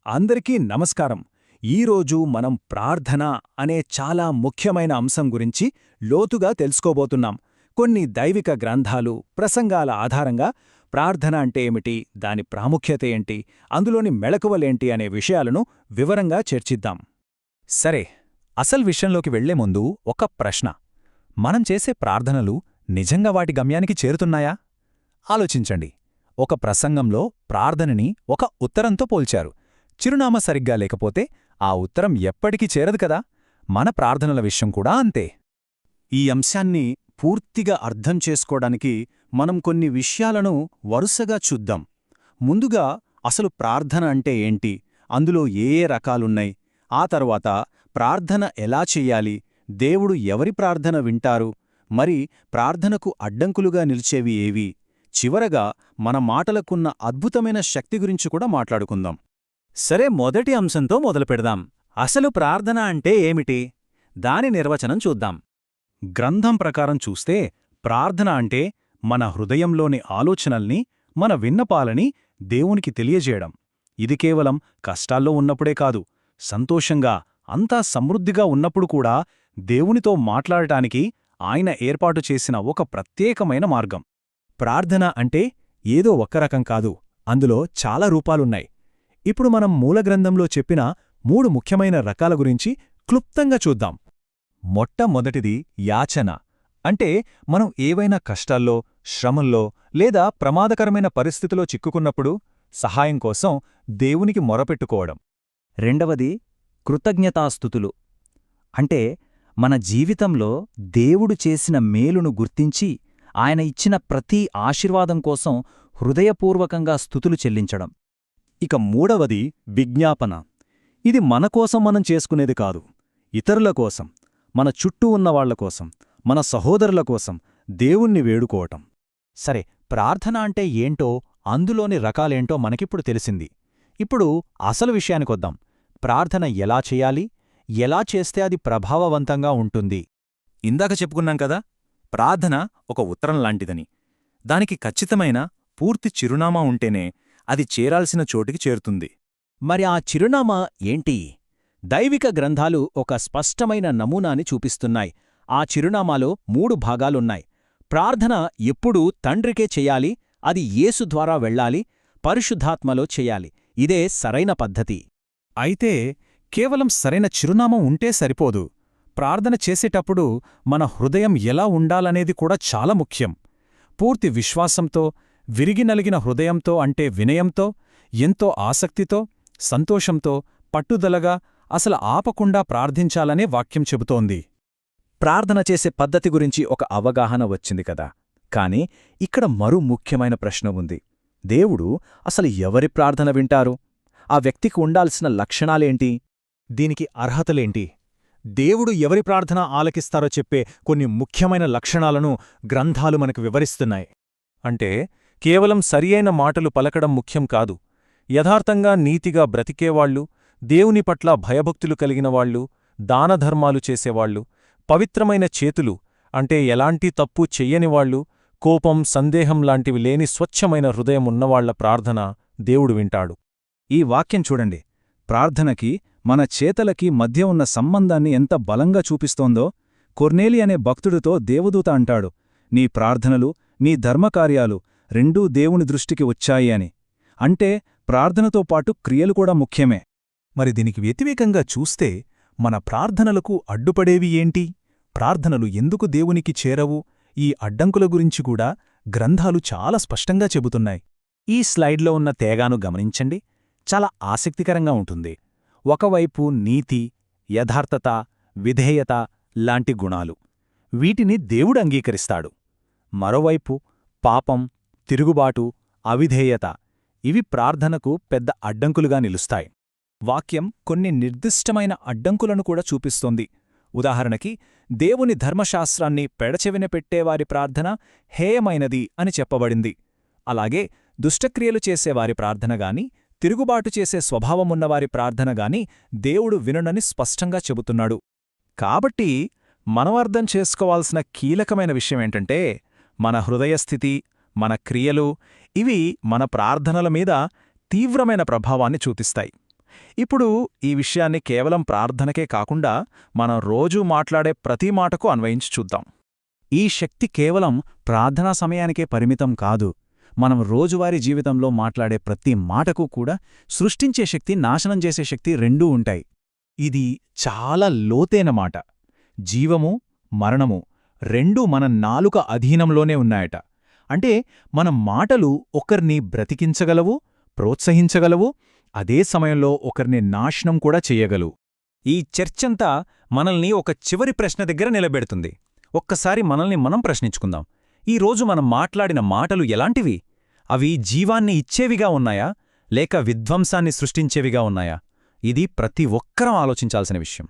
అందరికీ నమస్కారం. ఈరోజు మనం ప్రార్థన అనే చాలా ముఖ్యమైన అంశం గురించి లోతుగా తెలుసుకోబోతున్నాం. కొన్ని దైవిక గ్రంథాలు, ప్రసంగాల ఆధారంగా ప్రార్థన అంటే ఏమిటి, దాని ప్రాముఖ్యత ఏంటి, అందులోని మెళకువలేంటి అనే విషయాలను వివరంగా చర్చిద్దాం. సరే, అసలు విషయంలోకి వెళ్లే ముందు ఒక ప్రశ్న. మనం చేసే ప్రార్థనలు నిజంగా వాటి గమ్యానికి చేరుతున్నాయా? ఆలోచించండి. ఒక ప్రసంగంలో ప్రార్థనని ఒక ఉత్తరంతో పోల్చారు. చిరునామా సరిగ్గా లేకపోతే ఆ ఉత్తరం ఎప్పటికీ చేరదు కదా. మన ప్రార్థనల విషయం కూడా అంతే. ఈ అంశాన్ని పూర్తిగా అర్థం చేసుకోవడానికి మనం కొన్ని విషయాలను వరుసగా చూద్దాం. ముందుగా అసలు ప్రార్థన అంటే ఏంటి, అందులో ఏ ఏ రకాలున్నాయి, ఆ తర్వాత ప్రార్థన ఎలా చెయ్యాలి, దేవుడు ఎవరి ప్రార్థన వింటారు, మరి ప్రార్థనకు అడ్డంకులుగా నిలిచేవి ఏవి, చివరగా మన మాటలకున్న అద్భుతమైన శక్తి గురించి కూడా మాట్లాడుకుందాం. సరే, మొదటి అంశంతో మొదలుపెడదాం. అసలు ప్రార్థన అంటే ఏమిటి? దాని నిర్వచనం చూద్దాం. గ్రంథం ప్రకారం చూస్తే ప్రార్థన అంటే మన హృదయంలోని ఆలోచనల్ని, మన విన్నపాలని దేవునికి తెలియజేయడం. ఇది కేవలం కష్టాల్లో ఉన్నప్పుడే కాదు, సంతోషంగా, అంతా సమృద్ధిగా ఉన్నప్పుడు కూడా దేవునితో మాట్లాడటానికి ఆయన ఏర్పాటు చేసిన ఒక ప్రత్యేకమైన మార్గం. ప్రార్థన అంటే ఏదో ఒక్క రకం కాదు, అందులో చాలా రూపాలున్నాయి. ఇప్పుడు మనం మూలగ్రంథంలో చెప్పిన 3 ముఖ్యమైన రకాల గురించి క్లుప్తంగా చూద్దాం. మొట్టమొదటిది యాచన. అంటే మనం ఏవైనా కష్టాల్లో, శ్రమల్లో లేదా ప్రమాదకరమైన పరిస్థితిలో చిక్కుకున్నప్పుడు సహాయం కోసం దేవునికి మొరపెట్టుకోవడం. రెండవది కృతజ్ఞతాస్తుతులు. అంటే మన జీవితంలో దేవుడు చేసిన మేలును గుర్తించి ఆయన ఇచ్చిన ప్రతి ఆశీర్వాదం కోసం హృదయపూర్వకంగా స్తుతులు చెల్లించడం. ఇక మూడవది విజ్ఞాపన. ఇది మనకోసం మనం చేసుకునేది కాదు, ఇతరుల కోసం, మన చుట్టూ ఉన్నవాళ్ల కోసం, మన సహోదరుల కోసం దేవుణ్ణి వేడుకోవటం. సరే, ప్రార్థన అంటే ఏంటో, అందులోని రకాలేంటో మనకిప్పుడు తెలిసింది. ఇప్పుడు అసలు విషయానికొద్దాం. ప్రార్థన ఎలా చెయ్యాలి, ఎలా చేస్తే అది ప్రభావవంతంగా ఉంటుంది? ఇందాక చెప్పుకున్నాం కదా, ప్రార్థన ఒక ఉత్తరం లాంటిదని. దానికి ఖచ్చితమైన, పూర్తి చిరునామా ఉంటేనే అది చేరాల్సిన చోటికి చేరుతుంది. మరి ఆ చిరునామా ఏంటి? దైవిక గ్రంథాలు ఒక స్పష్టమైన నమూనాని చూపిస్తున్నాయి. ఆ చిరునామాలో 3 భాగాలున్నాయి. ప్రార్థన ఎప్పుడూ తండ్రికే చెయ్యాలి, అది యేసు ద్వారా వెళ్ళాలి, పరిశుద్ధాత్మలో చెయ్యాలి. ఇదే సరైన పద్ధతి. అయితే కేవలం సరైన చిరునామా ఉంటే సరిపోదు. ప్రార్థన చేసేటప్పుడు మన హృదయం ఎలా ఉండాలనేది కూడా చాలా ముఖ్యం. పూర్తి విశ్వాసంతో, విరిగి నలిగిన హృదయంతో, అంటే వినయంతో, ఎంతో ఆసక్తితో, సంతోషంతో, పట్టుదలగా, అసలు ఆపకుండా ప్రార్థించాలనే వాక్యం చెబుతోంది. ప్రార్థన చేసే పద్ధతి గురించి ఒక అవగాహన వచ్చింది కదా. కాని ఇక్కడ మరో ముఖ్యమైన ప్రశ్న ఉంది. దేవుడు అసలు ఎవరి ప్రార్థన వింటారు? ఆ వ్యక్తికి ఉండాల్సిన లక్షణాలేంటి? దీనికి అర్హతలేంటి? దేవుడు ఎవరి ప్రార్థన ఆలకిస్తారో చెప్పే కొన్ని ముఖ్యమైన లక్షణాలను గ్రంథాలు మనకు వివరిస్తున్నాయి. అంటే కేవలం సరియైన మాటలు పలకడం ముఖ్యం కాదు. యథార్థంగా నీతిగా బ్రతికేవాళ్లు, దేవుని పట్ల భయభక్తులు కలిగినవాళ్లు, దానధర్మాలు చేసేవాళ్లు, పవిత్రమైన చేతులు, అంటే ఎలాంటి తప్పు చెయ్యనివాళ్లు, కోపం, సందేహం లాంటివి లేని స్వచ్ఛమైన హృదయం ఉన్నవాళ్ల ప్రార్థన దేవుడు వింటాడు. ఈ వాక్యం చూడండి. ప్రార్థనకి, మన చేతలకి మధ్య ఉన్న సంబంధాన్ని ఎంత బలంగా చూపిస్తోందో. కొర్నేలి అనే భక్తుడితో దేవదూత అంటాడు, నీ ప్రార్థనలు, నీ ధర్మకార్యాలు రెండూ దేవుని దృష్టికి వచ్చాయి అని. అంటే ప్రార్థనతో పాటు క్రియలు కూడా ముఖ్యమే. మరి దీనికి వ్యతిరేకంగా చూస్తే మన ప్రార్థనలకు అడ్డుపడేవి ఏంటి? ప్రార్థనలు ఎందుకు దేవునికి చేరవు? ఈ అడ్డంకుల గురించి కూడా గ్రంథాలు చాలా స్పష్టంగా చెబుతున్నాయి. ఈ స్లైడ్లో ఉన్న తేగాను గమనించండి. చాలా ఆసక్తికరంగా ఉంటుంది. ఒకవైపు నీతి, యథార్థత, విధేయత లాంటి గుణాలు, వీటిని దేవుడు అంగీకరిస్తాడు. మరోవైపు పాపం, తిరుగుబాటు, అవిధేయత, ఇవి ప్రార్థనకు పెద్ద అడ్డంకులుగా నిలుస్తాయి. వాక్యం కొన్ని నిర్దిష్టమైన అడ్డంకులను కూడా చూపిస్తోంది. ఉదాహరణకి, దేవుని ధర్మశాస్త్రాన్ని పెడచెవిన పెట్టేవారి ప్రార్థన హేయమైనది అని చెప్పబడింది. అలాగే దుష్టక్రియలు చేసేవారి ప్రార్థనగాని, తిరుగుబాటు చేసే స్వభావమున్నవారి ప్రార్థనగాని దేవుడు విననని స్పష్టంగా చెబుతున్నాడు. కాబట్టి మనం అర్థం చేసుకోవాల్సిన కీలకమైన విషయమేంటంటే, మన హృదయస్థితి, మన క్రియలు, ఇవి మన ప్రార్థనల మీద తీవ్రమైన ప్రభావాన్ని చూపిస్తాయి. ఇప్పుడు ఈ విషయాన్ని కేవలం ప్రార్థనకే కాకుండా మనం రోజూ మాట్లాడే ప్రతి మాటకు అన్వయించి చూద్దాం. ఈ శక్తి కేవలం ప్రార్థనా సమయానికే పరిమితం కాదు. మనం రోజువారీ జీవితంలో మాట్లాడే ప్రతి మాటకు కూడా సృష్టించే శక్తి, నాశనం చేసే శక్తి రెండూ ఉంటాయి. ఇది చాలా లోతైన మాట. జీవము, మరణము రెండూ మన నాలుక అధీనంలోనే ఉన్నాయట. అంటే మన మాటలు ఒకరిని బ్రతికించగలవు, ప్రోత్సహించగలవు, అదే సమయంలో ఒకరిని నాశనం కూడా చెయ్యగలవు. ఈ చర్చంతా మనల్ని ఒక చివరి ప్రశ్న దగ్గర నిలబెడుతుంది. ఒక్కసారి మనల్ని మనం ప్రశ్నించుకుందాం. ఈరోజు మనం మాట్లాడిన మాటలు ఎలాంటివి? అవి జీవాన్ని ఇచ్చేవిగా ఉన్నాయా, లేక విధ్వంసాన్ని సృష్టించేవిగా ఉన్నాయా? ఇది ప్రతి ఒక్కరం ఆలోచించాల్సిన విషయం.